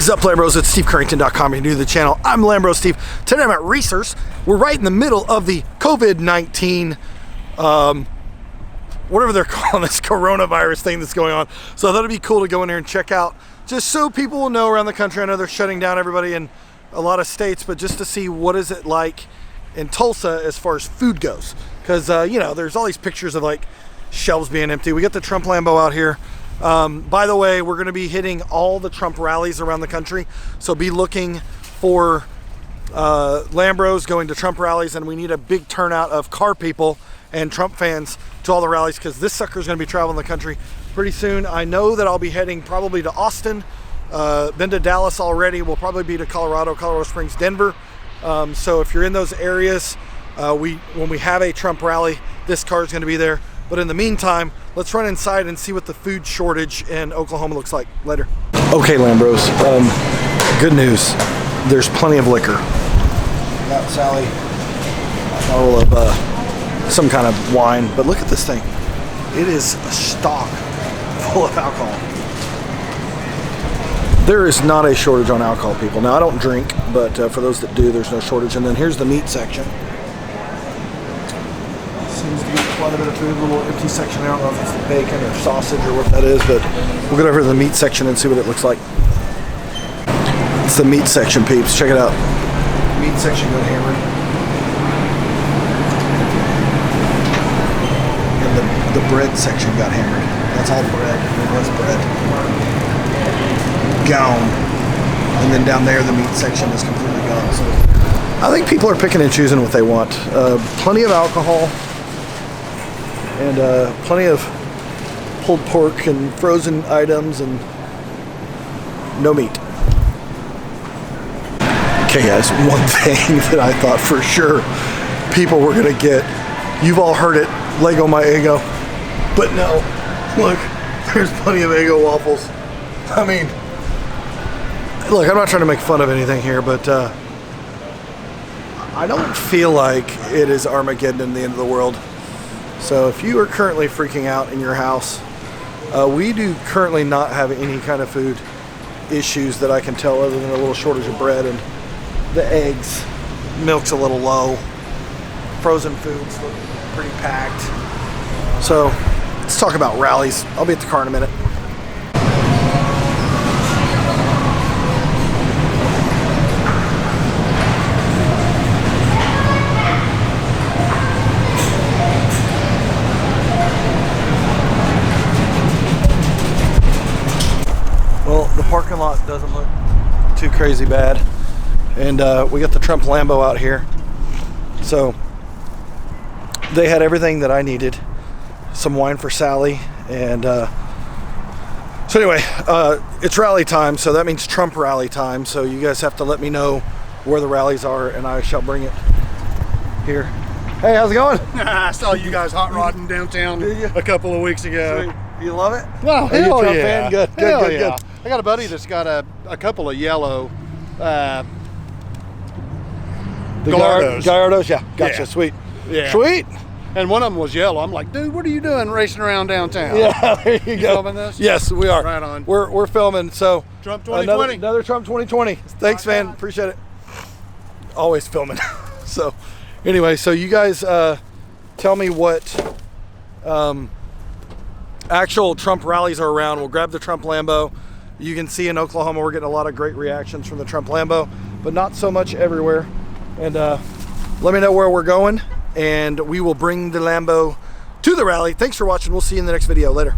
is up, Lambros? It's SteveCurrington.com. You're new to the channel. I'm Lambro Steve. Today I'm at Research. We're right in the middle of the COVID-19, whatever they're calling this coronavirus thing that's going on. So I thought it'd be cool to go in here and check out, just so people will know around the country. I know they're shutting down everybody in a lot of states, but just to see what is it like in Tulsa as far as food goes. Because, you know, there's all these pictures of like shelves being empty. We got the Trump Lambo out here. By the way, we're going to be hitting all the Trump rallies around the country, so be looking for Lambros going to Trump rallies, and we need a big turnout of car people and Trump fans to all the rallies, because this sucker is going to be traveling the country pretty soon. I know that I'll be heading probably to Austin, been to Dallas already. We'll probably be to Colorado Springs, Denver. So if you're in those areas, when we have a Trump rally, this car is going to be there. But in the meantime, let's run inside and see what the food shortage in Oklahoma looks like. Later. Okay, Lambros, good news. There's plenty of liquor. Got Sally a bottle of some kind of wine, but look at this thing. It is a stock full of alcohol. There is not a shortage on alcohol, people. Now, I don't drink, but for those that do, there's no shortage. And then here's the meat section. Seems to be quite a bit of food, a little empty section. I don't know if it's the bacon or sausage or what that is, but we'll get over to the meat section and see what it looks like. It's the meat section, peeps. Check it out. Meat section got hammered. And the bread section got hammered. That's all bread. It was bread. Gone. And then down there, the meat section is completely gone. So I think people are picking and choosing what they want. Plenty of alcohol. And plenty of pulled pork and frozen items and no meat. Okay guys, one thing that I thought for sure people were gonna get, you've all heard it, Lego my ego, but no, look, there's plenty of Eggo waffles. I mean, look, I'm not trying to make fun of anything here, but I don't feel like it is Armageddon and the end of the world. So if you are currently freaking out in your house, we do currently not have any kind of food issues that I can tell, other than a little shortage of bread and the eggs. Milk's a little low. Frozen foods look pretty packed. So let's talk about rallies. I'll be at the car in a minute. The parking lot doesn't look too crazy bad, and we got the Trump Lambo out here, so they had everything that I needed. Some wine for Sally, and so anyway, it's rally time, so that means Trump rally time, so you guys have to let me know where the rallies are and I shall bring it here. Hey, how's it going? I saw you guys hot rodding downtown a couple of weeks ago. Sweet. You love it? Oh, Are you a hell Trump yeah. fan? Good, Hell good, yeah. good. I got a buddy that's got a couple of yellow Gallardos. Gallardos, yeah. Gotcha, Yeah. Sweet. Yeah. Sweet. And one of them was yellow. I'm like, dude, what are you doing racing around downtown? Yeah, there you go. Filming this? Yes, we are. Right on. We're filming, so Trump 2020. Another Trump 2020. Thanks, man. Appreciate it. Always filming. So anyway, so you guys tell me what actual Trump rallies are around. We'll grab the Trump Lambo. You can see in Oklahoma we're getting a lot of great reactions from the Trump Lambo, but not so much everywhere. And let me know where we're going, and we will bring the Lambo to the rally. Thanks for watching. We'll see you in the next video. Later.